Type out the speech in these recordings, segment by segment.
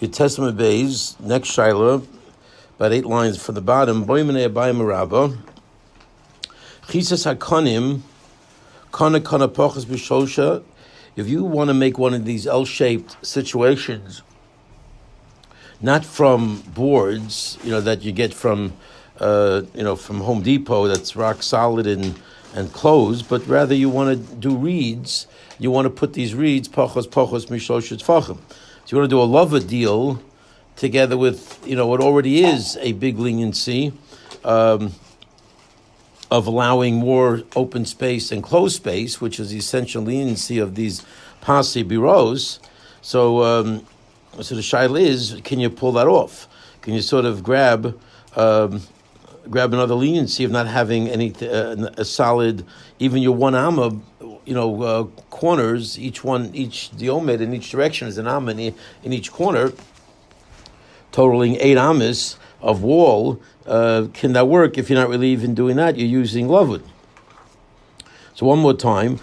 Your Testament Bays, next Shaila, about 8 lines from the bottom. Boimene Abayim Rabba. Chisas Hakonim, Kana Pochas B'Shosha. If you want to make one of these L-shaped situations, not from boards, that you get from, from Home Depot, that's rock solid and closed, but rather you want to do reeds. You want to put these reeds, Pochos Mishlosh Tfachim. So you want to do a lava deal together with, what already is a big leniency of allowing more open space and closed space, which is the essential leniency of these Pasi Biros. So the shaila is, can you pull that off? Can you sort of grab another leniency of not having any a solid, even your one amma, corners, each diomed in each direction is an amma in each corner, totaling 8 ammas of wall. Can that work? If you're not really even doing that, you're using lovewood. So one more time,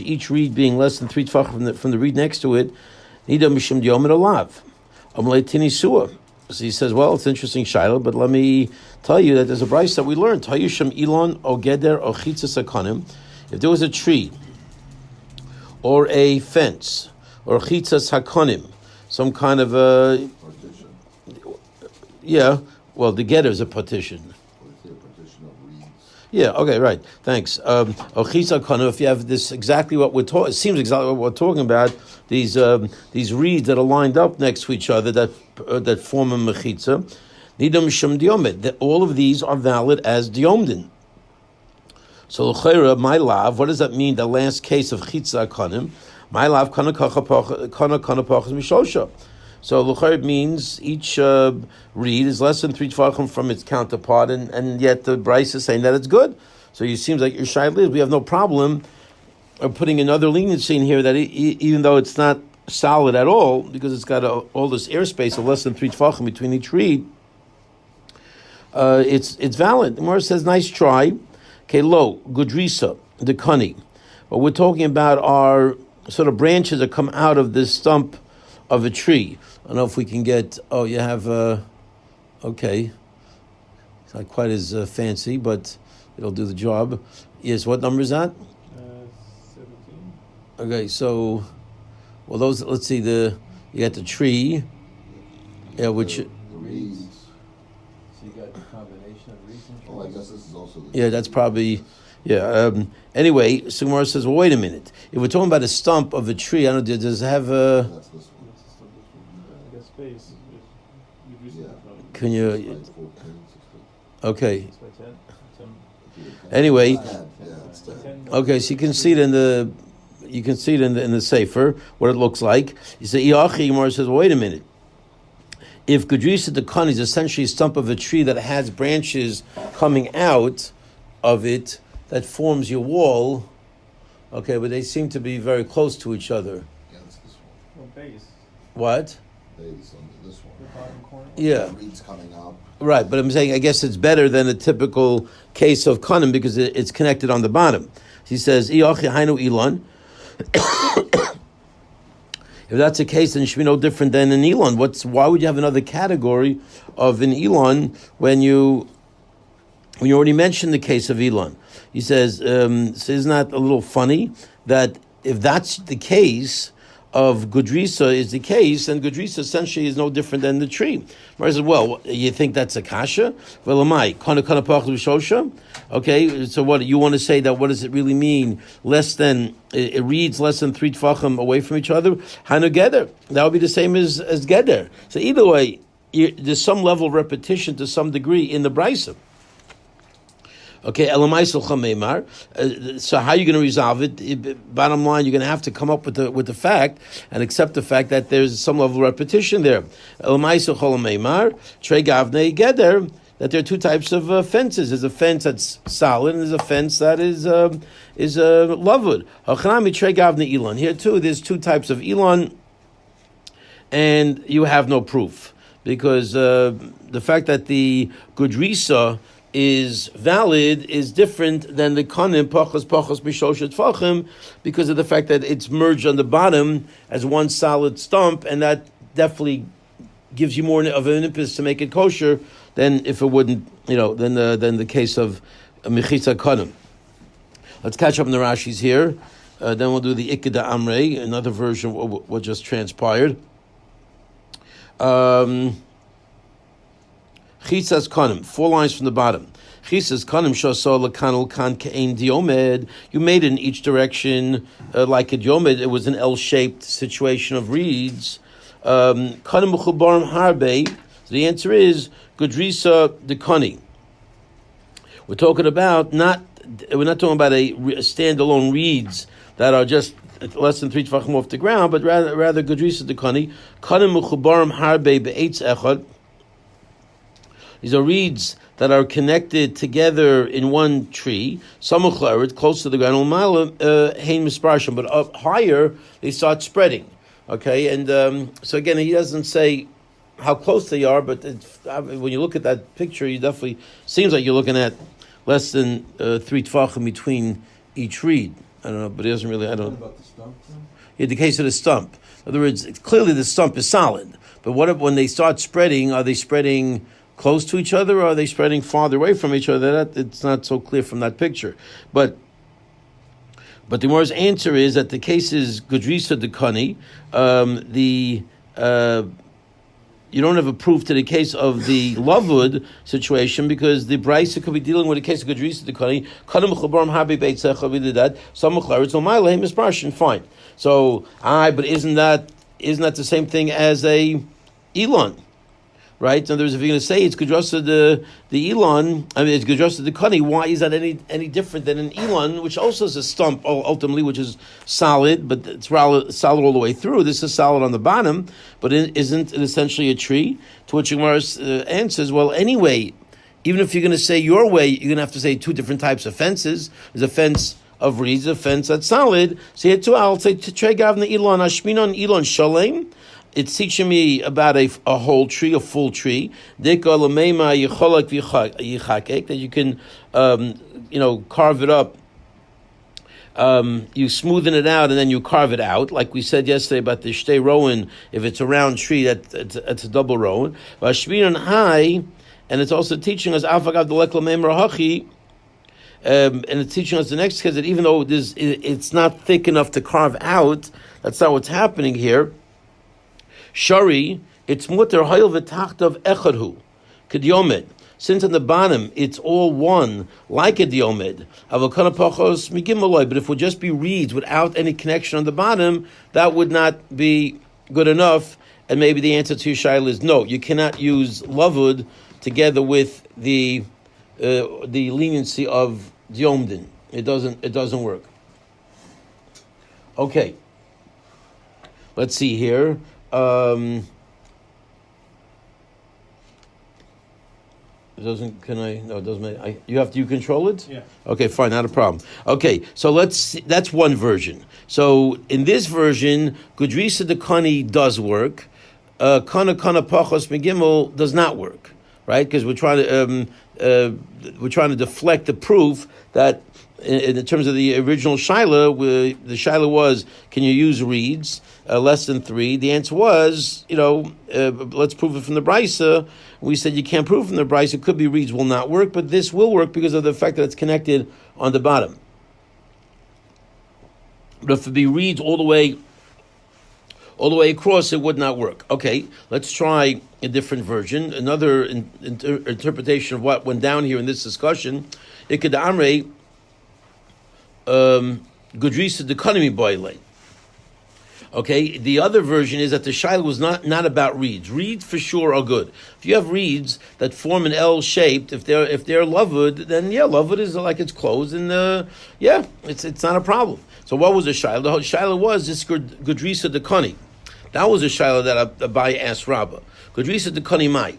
each reed being less than 3 tefachim from the reed next to it. So he says, well, it's interesting, Shiloh, but let me tell you that there's a brayso that we learned. If there was a tree or a fence or chitzas hakonim, some kind of a partition. Yeah, well, the getter is a partition. Yeah, okay, right. Thanks. If you have this, exactly what we're talking, it seems exactly what we're talking about. These reeds that are lined up next to each other that form a mechitza. Nidam shem diomed. All of these are valid as diomdin. So l'chayra, my lav. What does that mean? The last case of chitza kanim. My lav kana pachas mishosha. So l'chayr means each reed is less than 3 tefachim from its counterpart, and yet the Bryce is saying that it's good. So it seems like your shaila is we have no problem of putting another leniency in here that even though it's not solid at all, because it's got all this airspace of less than 3 tefachim between each reed, it's valid. The Gemara says, nice try. Okay, lo, gudrisa, the kani. What we're talking about are sort of branches that come out of this stump of a tree. I don't know if we can get, you have, okay. It's not quite as fancy, but it'll do the job. Yes, what number is that? 17. Okay, so, well, those, let's see, you got the tree, yeah, which... The reeds. So you got the combination of reeds and trees? I guess this is also the... Yeah, that's probably... Yeah. Anyway, Sumar says, well, wait a minute. If we're talking about a stump of a tree, I don't know, does it have a... That's this one. Space. Can you? Okay. Anyway, okay. So you can see it in the sefer what it looks like. You say Iachi. Gemara says, well, wait a minute. If Gudrisa the Khan is essentially a stump of a tree that has branches coming out of it that forms your wall, okay, but they seem to be very close to each other. Yeah, it's this one. Well, base. What? Base under this one. The bottom corner. Yeah. The reeds coming up. Right, but I'm saying I guess it's better than a typical case of kanim because it's connected on the bottom. He says, "Iyochi hainu ilan." If that's the case, then it should be no different than an elon. Why would you have another category of an elon when you already mentioned the case of elon? He says, so isn't that a little funny that if that's the case of Gudrisa is the case, then Gudrisa essentially is no different than the tree. Mara says, well, you think that's a kasha? Well, am I? Okay, so what, you want to say that what does it really mean? It reads less than 3 tefachim away from each other? Hanugeder. That would be the same as geder. So either way, there's some level of repetition to some degree in the brayso. Okay, so how are you going to resolve it? Bottom line, you're going to have to come up with the fact and accept the fact that there's some level of repetition there. That there are 2 types of fences. There's a fence that's solid, and there's a fence that is lovewood. Here too, there's 2 types of elon, and you have no proof because the fact that the Gudrisa is valid is different than the kanim pachos b'shoshet tfachim because of the fact that it's merged on the bottom as one solid stump, and that definitely gives you more of an impetus to make it kosher than if it wouldn't, than the case of mechitza kanim. Let's catch up on the Rashis here. Then we'll do the Ikeda Amrei, another version of what just transpired. Chisas Kanim, 4 lines from the bottom. Chisas Kanim Shasol Lakanal Kan Kein Diomed. You made it in each direction like a diomed. It was an L-shaped situation of reeds. Kanim Mechubarim Harbe. So the answer is Gudrisa Dekani. We're not talking about a standalone reeds that are just less than 3 tefachim off the ground, but rather Gudrisa Dekani. Kanim Mechubarim Harbe Be'etz Echad. These are reeds that are connected together in one tree. Samuch la'aretz, close to the ground. Hein misparshim, but up higher they start spreading. Okay, and so again, he doesn't say how close they are, but when you look at that picture, you definitely seems like you're looking at less than 3 tefachim between each reed. I don't know, but he doesn't really. I don't. What about the stump? In the case of the stump, in other words, clearly the stump is solid. But what if when they start spreading? Are they spreading close to each other, or are they spreading farther away from each other? It's not so clear from that picture. But the Gemara's answer is that the case is Gudrisa Dekani. You don't have a proof to the case of the Lavud situation because the Brisa could be dealing with a case of Gudrisa Dekani. Kanim Mechubarim Harbe Be'etz Echad. We did that. Samuch la'aretz U'mayla Hein Misparshim. Fine. So, but isn't that the same thing as a Elon? Right? In other words, if you're going to say it's Gudrasa the Elon, it's Gudrasa the Kani, why is that any different than an Elon, which also is a stump ultimately, which is solid, but it's solid all the way through. This is solid on the bottom, but isn't it essentially a tree? To which Gemara answers, well, anyway, even if you're going to say your way, you're going to have to say 2 different types of fences. There's a fence of reeds, a fence that's solid. So here too, I'll say Trei Gavna Elon, Ashminon Elon Shalem. It's teaching me about a whole tree, a full tree. That you can, carve it up. You smoothen it out and then you carve it out, like we said yesterday about the shtei rowan. If it's a round tree, it's a double rowan. High, and it's also teaching us and it's teaching us the next case that even though it's not thick enough to carve out, that's not what's happening here. Shari, it's mutter hayil v'tachtav echadhu, kediomed. Since on the bottom it's all one, like a diomed. Avokana pachos migimaloy. But if it would just be reeds without any connection on the bottom, that would not be good enough. And maybe the answer to your shaila is no. You cannot use lavud together with the leniency of diomdin. It doesn't work. Okay. Let's see here. It doesn't. Can I? No, it doesn't. You control it. Yeah. Okay, fine, not a problem. Okay, so let's see, that's one version. So in this version, Gudrisa Dekani does work. Kana Pachos Megimel does not work, right? Because we're trying to deflect the proof that in terms of the original shaila, the shaila was, can you use reeds less than 3? The answer was, let's prove it from the brisa. We said you can't prove from the brisa. It could be reeds will not work, but this will work because of the fact that it's connected on the bottom. But if it be reeds all the way across, it would not work. Okay, let's try a different version. Another interpretation of what went down here in this discussion. Iked Amrei Gudrisa Dekani Boile. Okay, the other version is that the shaila was not about reeds. Reeds for sure are good. If you have reeds that form an L shaped, if they're lavud, then lavud is like it's closed, and it's not a problem. So what was the shaila? The shaila was this Gudrisa Dekani. That was a shaila that Abai asked Rabbah. Gudrisa Dekani Mai.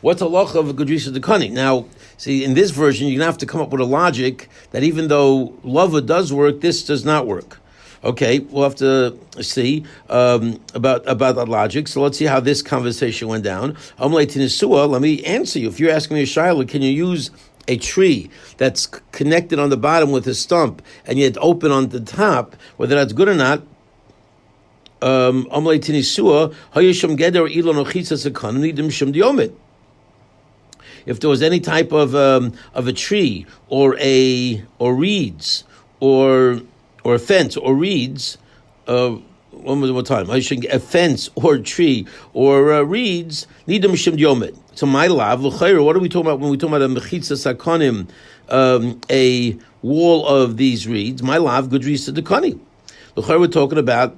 What's the halacha of Gudrisa Dekani? Now, see, in this version, you're going to have to come up with a logic that even though lavud does work, this does not work. Okay, we'll have to see about that logic. So let's see how this conversation went down. Let me answer you. If you're asking me a shayla, can you use a tree that's connected on the bottom with a stump and yet open on the top, whether that's good or not? If there was any type of a tree or reeds or a fence or reeds, one more time, a fence or a tree or reeds, nidim shim diomet. So my lav, what are we talking about when we talk about a mechitza sakonim, a wall of these reeds? My lav, gudrisa dekani. We're talking about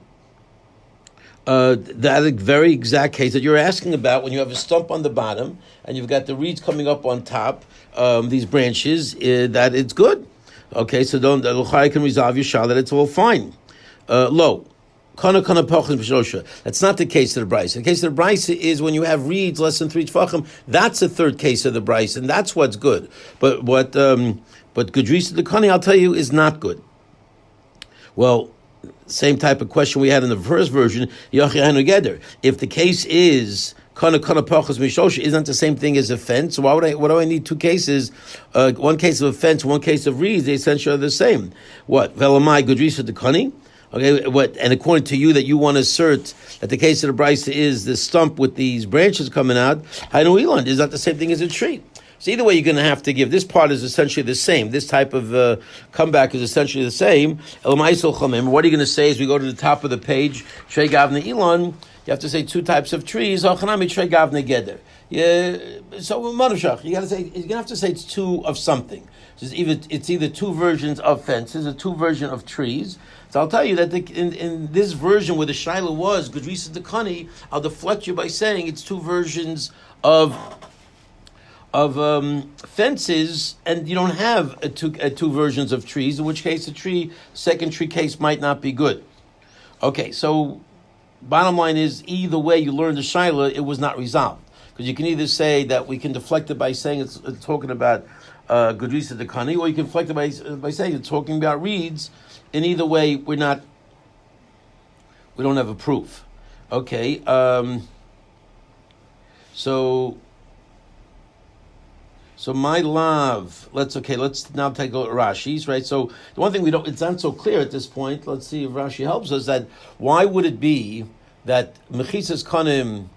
that very exact case that you're asking about when you have a stump on the bottom and you've got the reeds coming up on top, these branches, that it's good. Okay, so don't Luchai can resolve your shah that it's all fine. Low. That's not the case of the Bryce. The case of the Bryce is when you have reeds less than 3 tefachim. That's the third case of the Bryce, and that's what's good. But Gudris the Kani, I'll tell you, is not good. Well, same type of question we had in the first version. If the case is isn't the same thing as a fence, so what do I need two cases? One case of a fence, one case of reeds, they essentially are the same. What? Velamai Gudrisa the Kani? Okay, what? And according to you, that you want to assert that the case of the Bryce is the stump with these branches coming out, Hainu Eland is not the same thing as a tree. So either way, you're going to have to give. This part is essentially the same. This type of comeback is essentially the same. What are you going to say as we go to the top of the page? Trey Gavne Elon. You have to say two types of trees. Trey Gavne Geder. Yeah. So Manushach, you're going to have to say it's two of something. So it's either two versions of fences or two versions of trees. So I'll tell you that in this version where the Shaila was Gudrisa Dekani, I'll deflect you by saying it's two versions of fences, and you don't have two versions of trees, in which case second tree case might not be good. Okay, so bottom line is, either way you learn the Shaila, it was not resolved. Because you can either say that we can deflect it by saying it's talking about Gudrisa Dekani, or you can deflect it by saying it's talking about reeds. In either way, we don't have a proof. Okay, so my love. Let's now take a look at Rashi's, right? So the one thing it's not so clear at this point. Let's see if Rashi helps us. That why would it be that Mechisas Kanim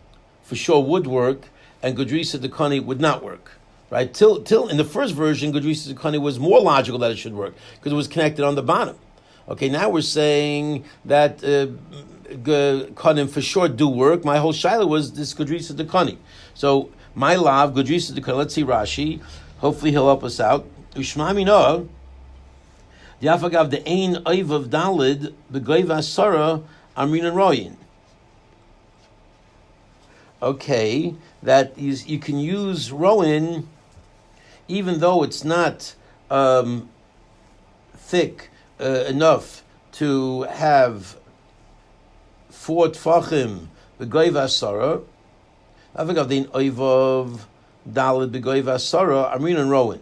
for sure would work and Gudrisa Dekani would not work? Right? Till in the first version, Gudrisa Dekani was more logical that it should work because it was connected on the bottom. Okay, now we're saying that Kanim for sure do work. My whole shaila was this Gudrisa Dekani. So my love, Gudrisa Dekani. Let's see Rashi. Hopefully he'll help us out. Ushmami no. Yafagav the ein oivav dalid begoiva sara amrin and royin. Okay, that you can use rowan even though it's not thick enough to have 4 tfachim begoiva sara. Avagav the oivav dalid begoiva sara amrin and rowan.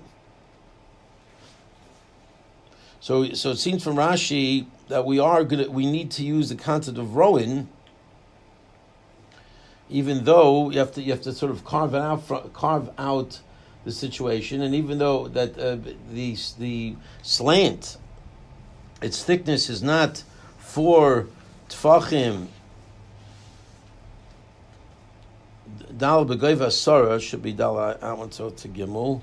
So it seems from Rashi that we need to use the concept of rowan, even though you have to sort of carve out the situation, and even though that the slant, its thickness is not 4 tfachim. Dal begoiva sara should be dal. I want to gimel.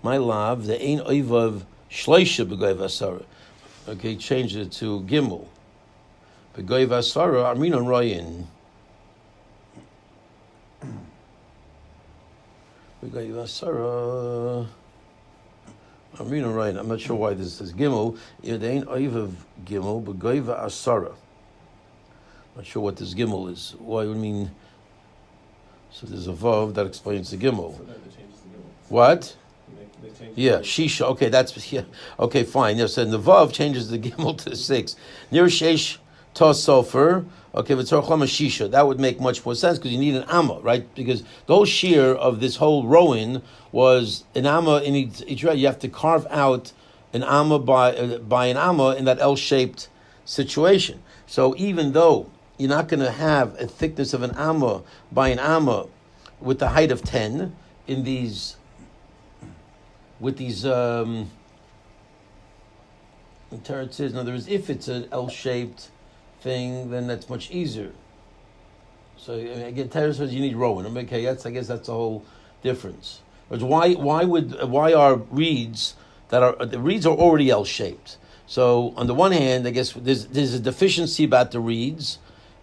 My love, the ein oivav shleisha begoiva sara. Okay, change it to gimel. Begoiva sara arminon royin. Begoiva sara arminon royin. I'm not sure why this is gimel. The ein oivav gimel begoiva asara. Not sure what this gimel is. Why would mean? So there's a vav that explains the gimel. So that changes the gimel. What? They change Yeah, shisha. Okay, that's Okay, fine. Yes, and the vav changes the gimel to 6. Near sheish tos sofer. Okay, v'tzorchlam shisha. That would make much more sense because you need an amma, right? Because the whole shear of this whole rowing was an amma in each. You have to carve out an amma by an amma in that L-shaped situation. So even though you're not going to have a thickness of an amma by an amma with the height of 10 in these, with these terraces. In other words, if it's an L-shaped thing, then that's much easier. So again, terraces you need Rowan. Okay, I guess that's the whole difference. Why are reeds the reeds are already L-shaped? So on the one hand, I guess there's a deficiency about the reeds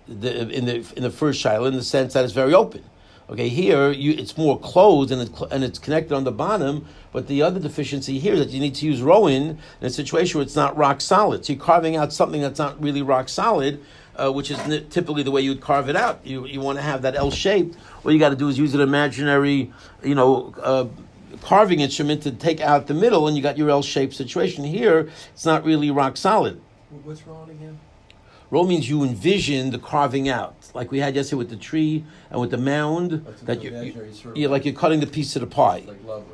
in the first shiloh in the sense that it's very open. Okay, here it's more closed and it's connected on the bottom. But the other deficiency here is that you need to use Rowan in a situation where it's not rock solid. So you're carving out something that's not really rock solid, which is typically the way you would carve it out. You want to have that L shaped. What you got to do is use an imaginary, carving instrument to take out the middle, and you got your L shaped situation. Here, it's not really rock solid. What's wrong again? Roll means you envision the carving out, like we had yesterday with the tree and with the mound. That like you're cutting the piece of the pie. It's like love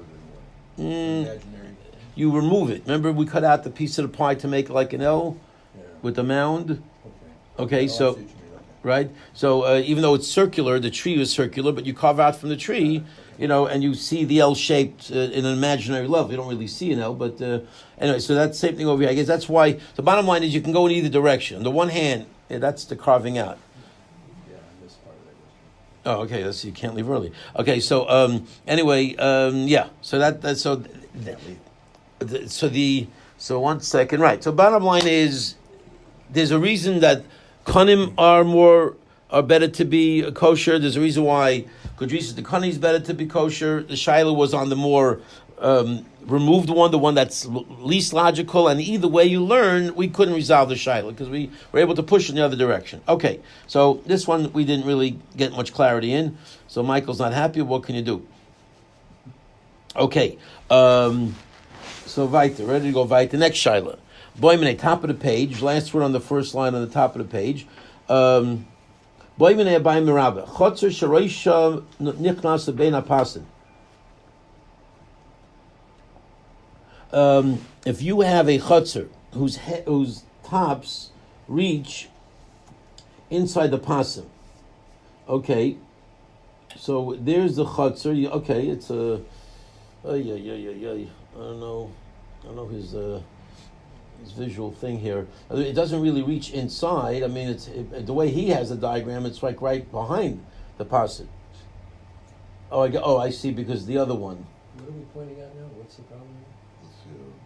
in a way. Imaginary. You remove it. Remember, we cut out the piece of the pie to make it like an L with the mound. Okay, so right. So even though it's circular, the tree is circular, but you carve out from the tree, and you see the L shaped in an imaginary level. You don't really see an L, but anyway. So that's the same thing over here. I guess that's why the bottom line is you can go in either direction. On the one hand, that's the carving out. Yeah, I missed part of that. Oh, okay. That's you can't leave early. Okay, so anyway, yeah. So that's so. So 1 second, right? So bottom line is, there's a reason that konim are better to be kosher. There's a reason why Kudris the konim is better to be kosher. The shiloh was on the more removed one, the one that's least logical. And either way you learn, we couldn't resolve the shiloh because we were able to push in the other direction. Okay, so this one we didn't really get much clarity in. So Michael's not happy. What can you do? Okay, so weiter, ready to go weiter. Next shiloh. Boimene, top of the page. Last word on the first line on the top of the page. Boimene abayim merabah. Chotzer shareisha nichnas bein apasin. If you have a chotzer whose tops reach inside the pasim, okay. So there's the chotzer. Okay, it's a. I don't know his visual thing here. It doesn't really reach inside. I mean, the way he has the diagram, it's like right behind the passage. I see, because the other one. What are we pointing at now? What's the problem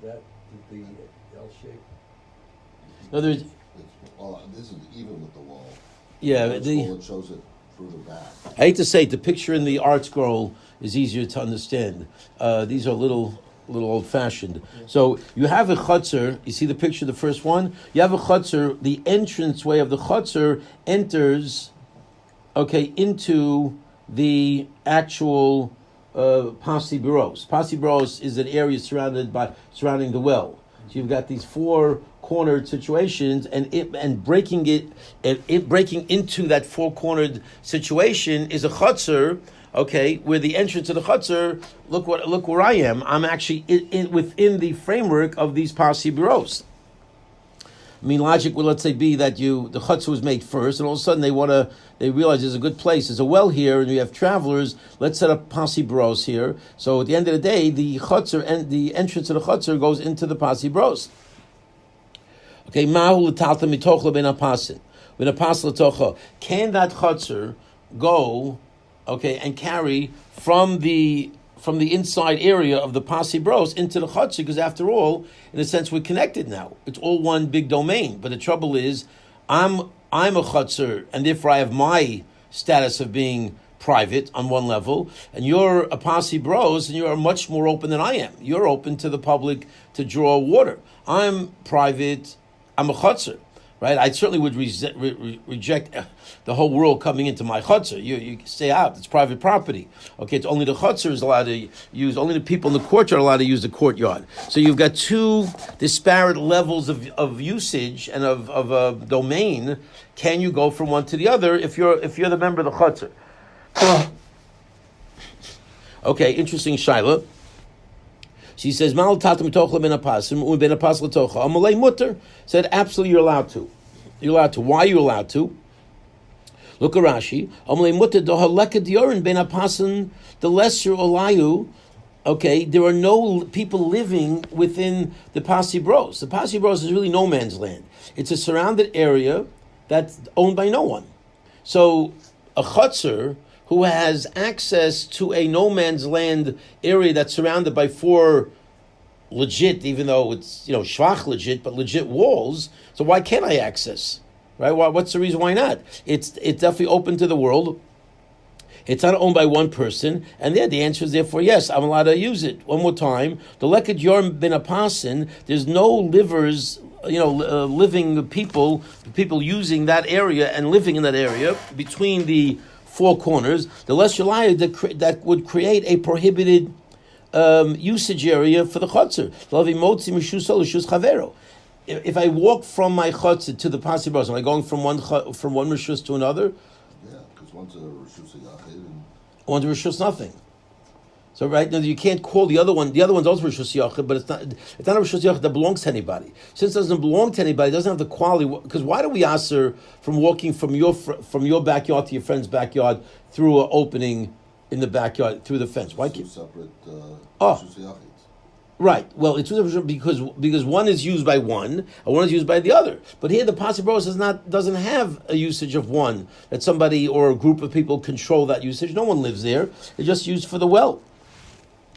here? The L shape? No, there's. This is even with the wall. Yeah, it shows it further back. I hate to say it, the picture in the art scroll is easier to understand. These are a little old-fashioned. Yeah. So you have a chutzner. You see the picture, the first one? You have a chutzner. The entranceway of the chutzner enters, into the actual Pasi Baros. Pasi Baros is an area surrounding the well. So you've got these four cornered situations, and breaking into that four cornered situation is a chutzner. Okay, where the entrance to the chutzner, look where I am. I'm actually within the framework of these Pasi Baros. I mean, logic would, let's say, be that the chutzner was made first, and all of a sudden they realize there's a good place, there's a well here, and we have travelers. Let's set up Pasi Baros here. So at the end of the day, the chutzner and the entrance to the chutzner goes into the Pasi Baros. Okay, mahu l'talta mitoch ben apasin, ben apas l'tocha. Can that chutzner go? Okay, and carry from the inside area of the Pasi Bros into the chutzner, because after all, in a sense, we're connected now. It's all one big domain. But the trouble is, I'm a chutzner, and therefore I have my status of being private on one level, and you're a Pasi Bros, and you're much more open than I am. You're open to the public to draw water. I'm private. I'm a chutzner. Right, I certainly would reject the whole world coming into my chutzner. You stay out; it's private property. Okay, it's only the chutzner is allowed to use. Only the people in the court are allowed to use the courtyard. So you've got two disparate levels of usage and of domain. Can you go from one to the other if you're the member of the chutzner? Okay, interesting shaila. She says, "Mal tatam tochla ben apasim u ben apas letocha." Amalei mutter said, "Absolutely, you're allowed to. You're allowed to. Why are you allowed to?" Look at Rashi. Amalei mutter dohaleka diorin ben apasim the lesser olayu. Okay, there are no people living within the Pasi Bros. The Pasi Bros is really no man's land. It's a surrounded area that's owned by no one. So a chutzner who has access to a no man's land area that's surrounded by 4 legit, even though it's shvach legit, but legit walls. So why can't I access? Right? What's the reason why not? It's definitely open to the world. It's not owned by one person, and there the answer is therefore yes, I'm allowed to use it. One more time, the lekad yorm ben apasin. There's no livers, living people using that area and living in that area between the 4 corners. The less shalaya that would create a prohibited usage area for the chutzner. If I walk from my chutzner to the Pasi Bros, am I going from one rishus to another? Yeah, because one's a Rishus Yachid and One's rishus nothing. So right now you can't call the other one. The other one's also rishus yachid, but it's not a rishus yachid that belongs to anybody. Since it doesn't belong to anybody, it doesn't have the quality. Because why do we ask her from walking from your backyard to your friend's backyard through an opening in the backyard through the fence? Why two can't? separate Oh. Rishus Yachids. Right. Well, it's because one is used by one and one is used by the other. But here the Pasi Bros doesn't have a usage of one that somebody or a group of people control that usage. No one lives there. It's just used for the well,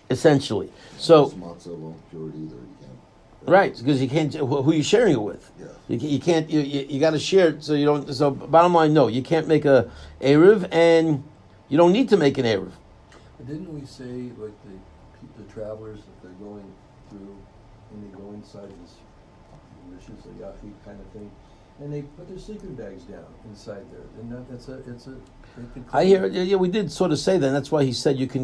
essentially. So Matzah won't cure it either. You can't. right, because you can't. Who are you sharing it with? Yeah. You can't. You got to share it so you don't. So bottom line, no, you can't make a eruv, and you don't need to make an eruv. But didn't we say like the travelers if they're going through and they go inside this Rishus Yachid kind of thing, and they put their sleeping bags down inside there, and it's a. They can I hear. Yeah, we did sort of say that. And that's why he said you can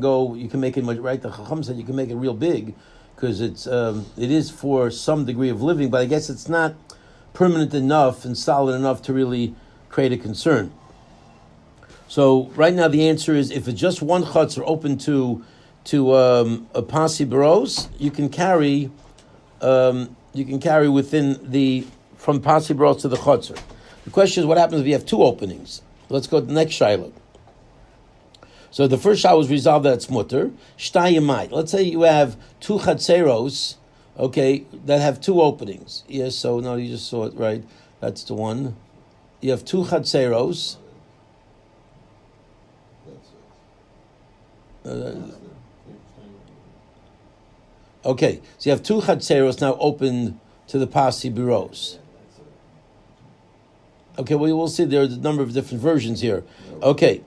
make it much. Right, the Chacham said you can make it real big, because it is for some degree of living, but I guess it's not permanent enough and solid enough to really create a concern. So right now the answer is if it's just one chutzner open to a Pasi Bros, you can carry within from Pasi Bros to the chutzner. The question is what happens if you have 2 openings? Let's go to the next shaila. So the first shaila was resolved that it's mutter. Shtayimai. Let's say you have 2 chatzeros, okay, that have 2 openings. Yes, so no, you just saw it right. That's the one. You have 2 chatzeros. That's it. Okay, so you have 2 chatzeros now open to the Pasi Bros. Okay, well, we'll see. There are a number of different versions here. Okay,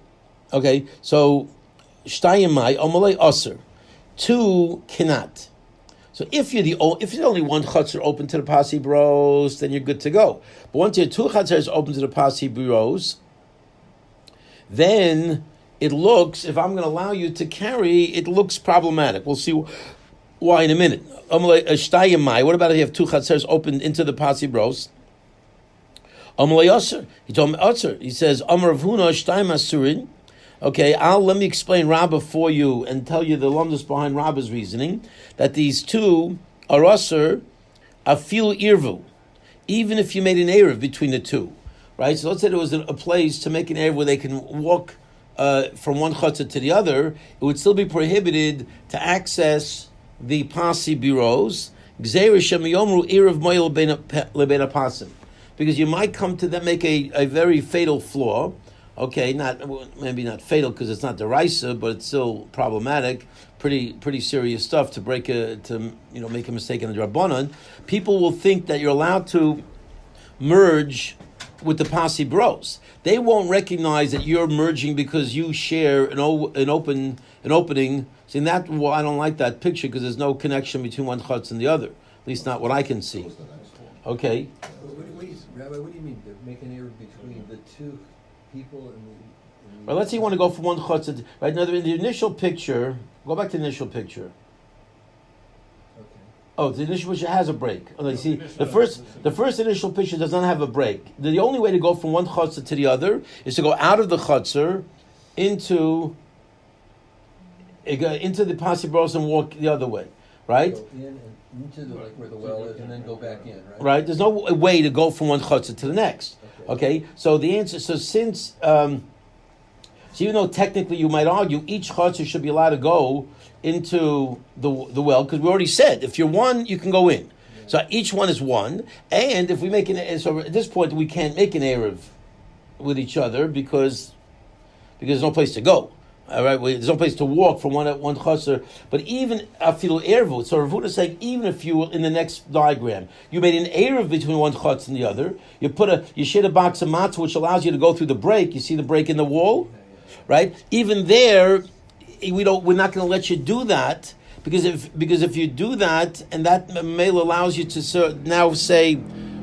so shtayimai omalei aser, 2 cannot. So if you're only one chutzner open to the Pasi Bros, then you're good to go. But once you have 2 chutzers open to the Pasi Bros, then it looks, if I'm going to allow you to carry, it looks problematic. We'll see why in a minute. What about if you have 2 chatzers open into the Pasi Bros? He told me Atzer. He says, Amar Avuna Shtayim Asurin. Okay, let me explain Rabbah for you and tell you the lumdus behind Rabbah's reasoning, that these 2 are Asur, Afil Irvu, even if you made an Erev between the 2. Right? So let's say there was a place to make an Erev where they can walk from one chutzah to the other, it would still be prohibited to access the Pasi Bros, because you might come to them, make a very fatal flaw. Okay, maybe not fatal because it's not derisive, but it's still problematic. Pretty serious stuff to make a mistake in the Rabbanan. People will think that you're allowed to merge with the Pasi Bros. They won't recognize that you're merging because you share an opening. See, that I don't like that picture because there's no connection between one chutz and the other. At least not what I can see. Okay. Rabbi, what do you mean to make an error between the 2 people and the Well, let's say you want to go from one chutz. Right now, in the initial picture, go back to the initial picture. Okay. Oh, the initial picture has a break. Oh, you see, the first initial picture does not have a break. The only way to go from one chutzner to the other is to go out of the chutzner into the Pasi Bros and walk the other way. right? Go in and into the, like where the well is, and then go back in, right? Right? There's no way to go from one chutzner to the next. Okay? So the answer, so since, so even though technically you might argue each chutzner should be allowed to go into the well, because we already said, if you're one, you can go in. So each one is one, and if we make so at this point we can't make an Erev with each other because there's no place to go. All right, there's no place to walk from one chutzner. But even afilu ervu, so Rav Huna is saying even if you in the next diagram you made an erev between one chutzner and the other, you shared a box of matzah which allows you to go through the break. You see the break in the wall, right? Even there, we're not going to let you do that because if you do that and that mail allows you to now say,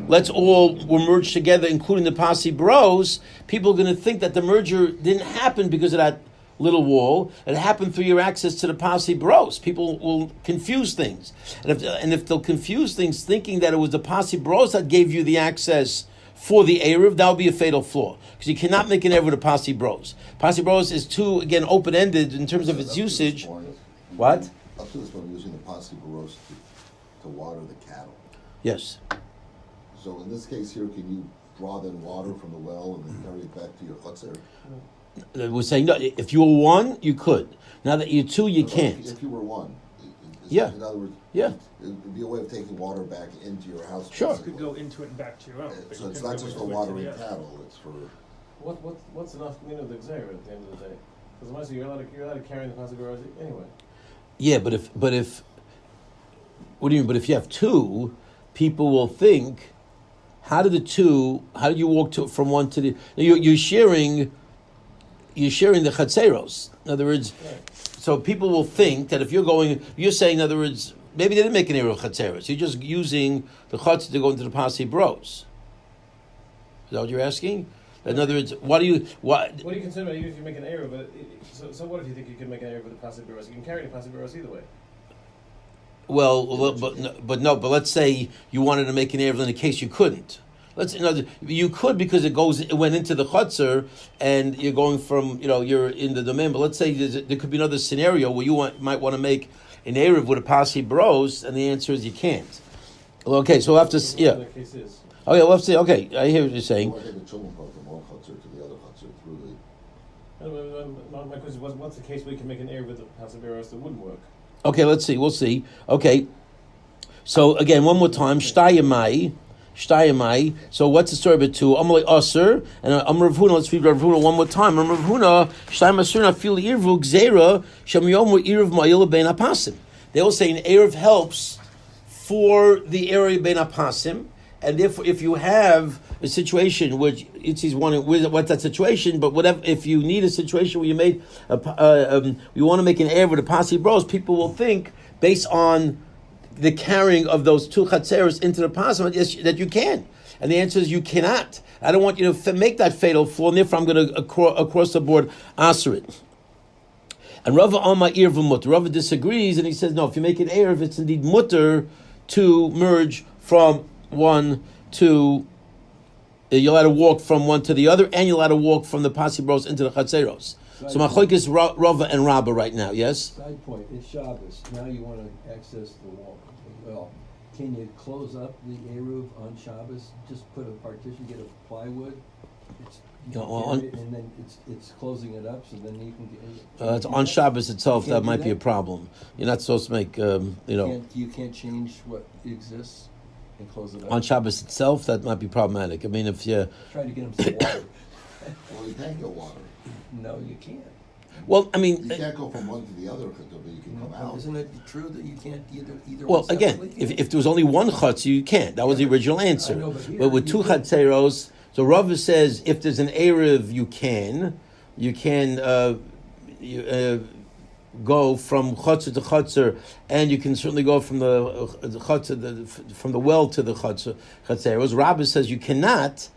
let's all we're merged together, including the Pasi Bros. People are going to think that the merger didn't happen because of that little wall. It happened through your access to the Pasi Bros. People will confuse things. And if they'll confuse things thinking that it was the Pasi Bros that gave you the access for the Erev, that would be a fatal flaw. Because you cannot make an Erev with the Pasi Bros. Pasi Bros is too, again, open-ended in terms of its usage. What? Up to this point, using the Pasi Baros to water the cattle. Yes. So in this case here, can you draw then water from the well and then carry it back to your chutzner? We're saying, no, if you were one, you could. Now that you're two, you can't. If you were one. Yeah. In other words, Yeah. it would be a way of taking water back into your house. Sure. You could go into it and back to your own. but So you it's couldn't not go just into for it to watering the other. cattle, it's for... What's enough of the Xer at the end of the day? Because unless you're allowed to carry the possibility anyway. Yeah, but if what do you mean? But if you have two, people will think, how did you walk from one to the? You're sharing the chatzeros. In other words, so people will think that if you're saying, in other words, maybe they didn't make an error of chatzeros. You're just using the chatzer to go into the Pasi Bros. Is that what you're asking? In other words, what do you consider even if you make an error? But so what if you think you can make an error with the possibility? You can carry the possibility either way. Well, but let's say you wanted to make an error in the case you couldn't. You could because it went into the chutzner and you're going from, you're in the domain. But let's say there could be another scenario where you might want to make an erev with a Pasi Bros, and the answer is you can't. Okay, so we'll have to, yeah. The case is. Okay, we'll have to say, okay, I hear what you're saying. I think the children go from one chutzner to the other chutzner through the... My question was, what's the case where you can make an error with the possibility that wouldn't work? Okay, let's see. We'll see. Okay. So again, one more time. Shtayamai. So what's the story about two? Amalei Aser and Rav Huna. Let's read Rav Huna one more time. Rav Huna. Shtayam Aser Nafil Irvu Gzeira Shamyomu Irv Ma'ila Ben Apasim. They all say an Erev helps for the area Ben Apasim, and therefore, if you have a situation which it's one, what's that situation? But whatever, if you need a situation where you made you want to make an Erev with a Pasi Bros, people will think based on the carrying of those two chatzeros into the Pasim that you can. And the answer is you cannot. I don't want you to make that fatal flaw, and therefore I'm going to across the board answer it. And Rava Alma Irv Mutter. Rava disagrees, and he says, no, if you make an Erev, it's indeed mutter to merge from one to... You're allowed to walk from one to the other, and you're allowed to walk from the Pasi Bros into the chatzeros. So Machoik is Rava and Rabba right now, yes? Side point, it's Shabbos. Now you want to access the wall. Well, can you close up the Eruv on Shabbos? Just put a partition, get a plywood. And then it's closing it up, so then you can get... It's on Shabbos itself, that might be a problem. You're not supposed to make, You can't change what exists and close it up. On Shabbos itself, that might be problematic. I mean, if you... Try to get them some water. Well, you can't get water. No, you can't. Well, I mean... You can't go from one to the other, but you can come out. Isn't it true that you can't either Well, one again, separately? if there was only one chutz, you can't. That was the original answer. I know, but here But with you two can. chatzeros, so Rava says if there's an Erev, you can go from chutzer to chutzer, and you can certainly go from the chutzer from the well to the chatzeros. Rava says you cannot,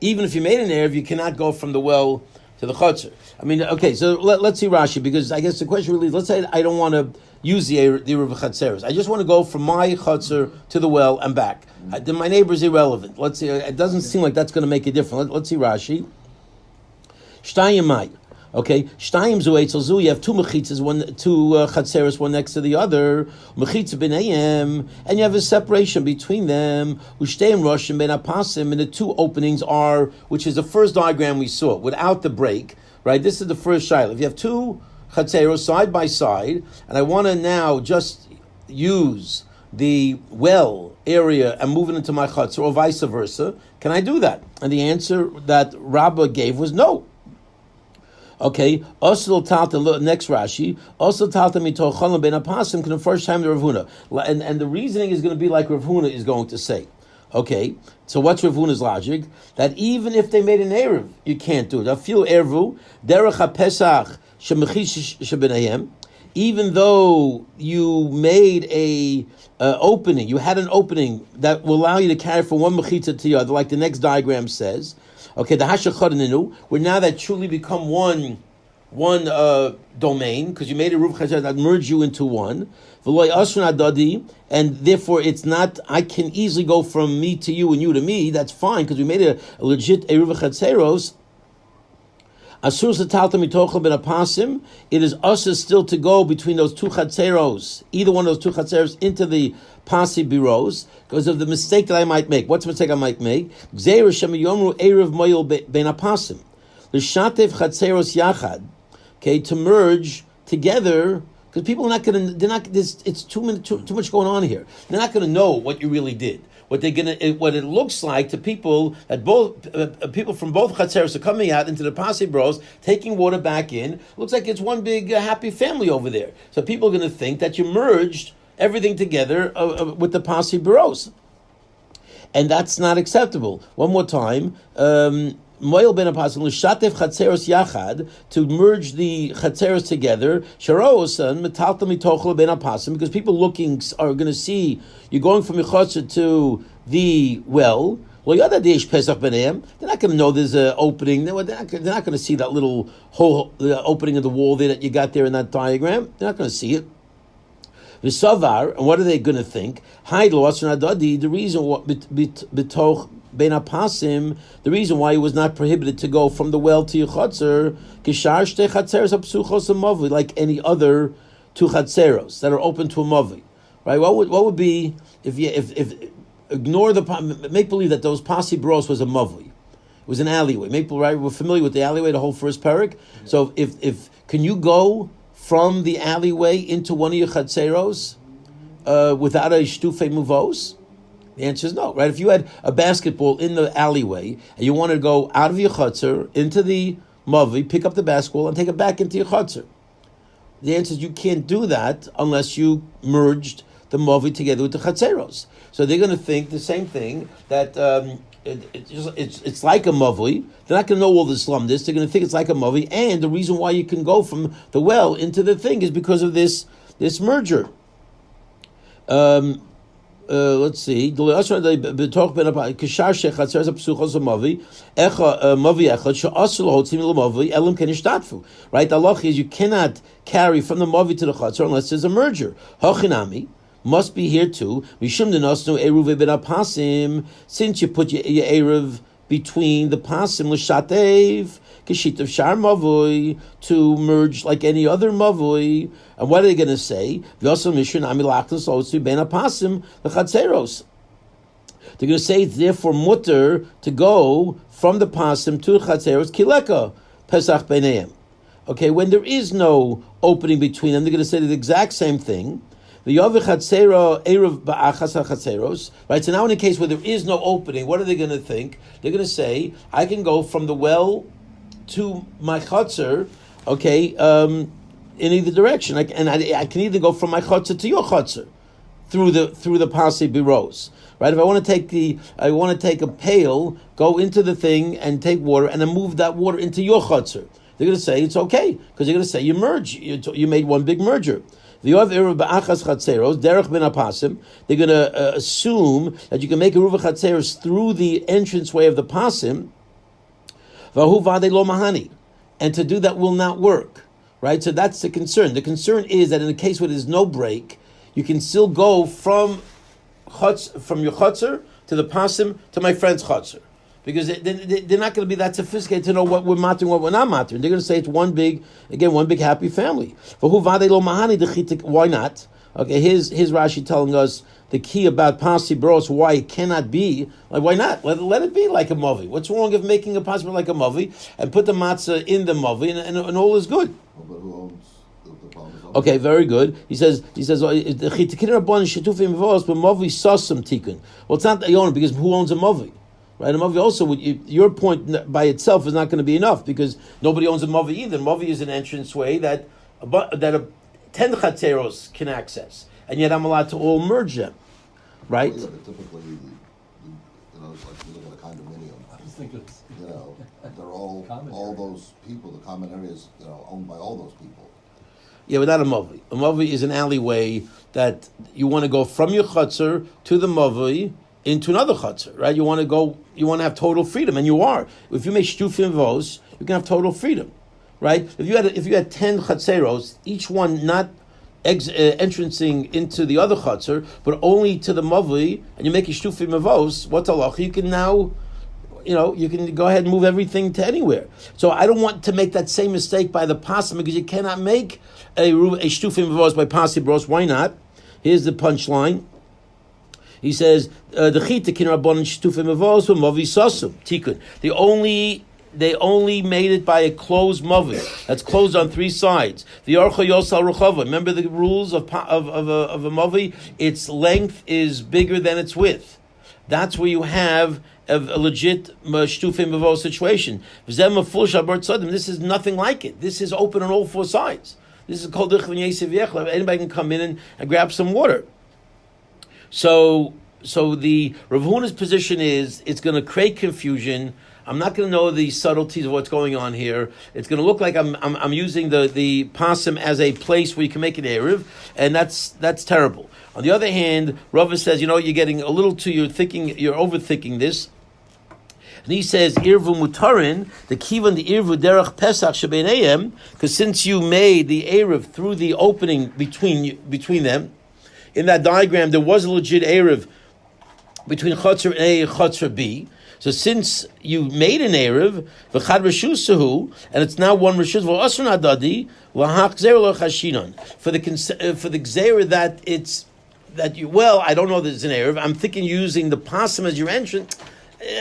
even if you made an Erev, you cannot go from the well to the chutzer. I mean, okay, so let's see Rashi, because I guess the question really is, let's say I don't want to use the Erev chatzeros. I just want to go from my chutzer to the well and back. Then my neighbor is irrelevant. Let's see. It doesn't seem like that's going to make a difference. Let's see Rashi. Shtayimai. Okay, shtayim zu eitzel zu. You have two mechitzas, two chatzeros, one next to the other. Mechitza b'neihem, and you have a separation between them. Ushteim roshim ben apasim, and the two openings are, which is the first diagram we saw, without the break. Right, this is the first shiloh. If you have two chatzeros side by side, and I want to now just use the well area and move it into my chutzner, or vice versa, can I do that? And the answer that Rabbah gave was no. Okay, also talta next Rashi. Also talta mitoch cholam ben apasim. Can the first time the Rav Huna, and the reasoning is going to be like Rav Huna is going to say. Okay, so what's Rav Huna's logic? That even if they made an eruv, you can't do it. I feel eruv derech haPesach shemechish shebenayim. Even though you made a opening, you had an opening that will allow you to carry from one mechitza to the other, like the next diagram says. Okay, the hashachadininu, where now that truly become one domain, because you made a ruv chazar that merged you into one. V'loy asrun adadi, and therefore it's not. I can easily go from me to you and you to me. That's fine because we made a legit eruv chatzeros. Asur satalta mitocha ben apasim. It is us still to go between those two chatzeros, either one of those two chatzeros, into the pasi biros, because of the mistake that I might make. What's the mistake I might make? Gzeir shem yomru erev moyel ben apasim. L'shatev chatzeros yachad. Okay, to merge together, because people are not going to. They're not. It's too much going on here. They're not going to know what you really did. What it looks like to people that both people from both chatzeros are coming out into the pasi bros, taking water back in. Looks like it's one big happy family over there. So people are going to think that you merged everything together with the pasi bros, and that's not acceptable. One more time. Moil ben apasim l'shatev chatzeros yachad, to merge the chatzeros together. Sharosan metalta mitochel ben apasim, because people looking are going to see you're going from your chutzner to the well. Well, they're not going to know there's an opening. They're not going to see that little hole, the opening of the wall there that you got there in that diagram. They're not going to see it. V'savar, and what are they going to think? The reason Ben Apasim, the reason why it was not prohibited to go from the well to your chutzner, like any other two chatzeros that are open to a mavi, right? What would be if ignore the make believe that those pasi bros was a mavi, it was an alleyway. Right? We're familiar with the alleyway, the whole first parak. Yeah. So if can you go from the alleyway into one of your chatzeros without a shtufe muvos? The answer is no, right? If you had a basketball in the alleyway and you wanted to go out of your chutzner into the mavi, pick up the basketball and take it back into your chutzner, the answer is you can't do that unless you merged the mavi together with the chatzeros. So they're going to think the same thing, that it's like a mavi. They're not going to know all the slumdis. They're going to think it's like a mavi, and the reason why you can go from the well into the thing is because of this merger. Let's see. Right, the halacha is you cannot carry from the mavi to the chatzar unless there's a merger. Hochinami must be here too. Since you put your eruv between the pasim l'shatev kishitav shar mavoi, to merge like any other mavoi. And what are they going to say? They're going to say it's therefore mutter to go from the pasim to the chatzeros kileka pesach beineim. Okay, when there is no opening between them, they're going to say the exact same thing. Right, so now in a case where there is no opening, what are they going to think? They're going to say, I can go from the well to my chutzner, okay, in either direction. I can either go from my chutzner to your chutzner through the pasi biros. Right? If I want to take a pail, go into the thing and take water, and then move that water into your chutzner. They're going to say it's okay because they're going to say you merge. You made one big merger. They're going to assume that you can make a ruva chatzeros through the entranceway of the pasim, and to do that will not work. Right? So that's the concern. The concern is that in a case where there's no break, you can still go from your chutzner to the pasim to my friend's chutzner. Because they're not going to be that sophisticated to know what we're matering, what we're not matering. They're going to say it's one big happy family. Why not? Okay, here's Rashi telling us the key about pasi bros, why it cannot be. Like, why not? Let it be like a mavi. What's wrong with making a pasi like a mavi and put the matzah in the mavi and all is good? Well, but who owns the problem? Okay, very good. He says, but mavi sasum tikkun. Well, it's not the owner, because who owns a mavi? Right, a mavi also, your point by itself is not going to be enough, because nobody owns a mavi either. Mavi is an entranceway that a 10 chatzeros can access, and yet I'm allowed to all merge them, right? Well, yeah, but typically, it's like you look at a condominium. I was thinking it's They're all Common all area. those people. The common areas, owned by all those people. Yeah, but not a mavi. A mavi is an alleyway that you want to go from your chutzner to the mavi into another chutzner, right? You want to have total freedom, and you are. If you make shtufim vos, you can have total freedom. Right? If you had 10 chatzeros, each one not entrancing into the other chatzar, but only to the mavli, and you make a shtufim avos, what's Allah? You can now, you can go ahead and move everything to anywhere. So I don't want to make that same mistake by the pasim, because you cannot make a shtufim avos by pasi bros. Why not? Here's the punchline. He says, the chita kin rabbanon shtufim avos mavi sasum tikkun. They only made it by a closed mavi that's closed on three sides. The archa yosal ruchava. Remember the rules of a mavi? Its length is bigger than its width. That's where you have a legit shtufim mavo situation. This is nothing like it. This is open on all four sides. This is called anybody can come in and grab some water. So the Rav Huna's position is it's going to create confusion. I'm not going to know the subtleties of what's going on here. It's going to look like I'm using the pasim as a place where you can make an eruv, and that's terrible. On the other hand, Rava says, you're getting a little too, you're overthinking this. And he says, Irvu mutarin, the kivan the irvu derech pesach shebeinayim, because since you made the eruv through the opening between them, in that diagram there was a legit eruv between Chatzar A and Chatzar B. So since you made an Erev, v'chad reshusahu, and it's now one reshus, v'asr nadadi, v'hach gzeir lo chashinon. For the gzeir I don't know that it's an Erev, I'm thinking using the pasim as your entrance,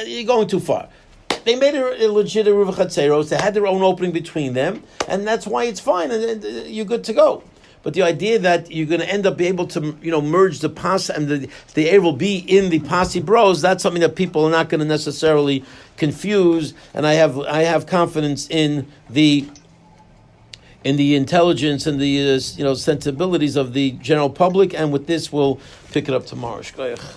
you're going too far. They made a legit Erev Chatzeros, they had their own opening between them, and that's why it's fine, and you're good to go. But the idea that you're going to end up be able to, merge the pas and the air will be in the pasi bros, that's something that people are not going to necessarily confuse. And I have confidence in the intelligence and the sensibilities of the general public. And with this, we'll pick it up tomorrow. Shkoyach.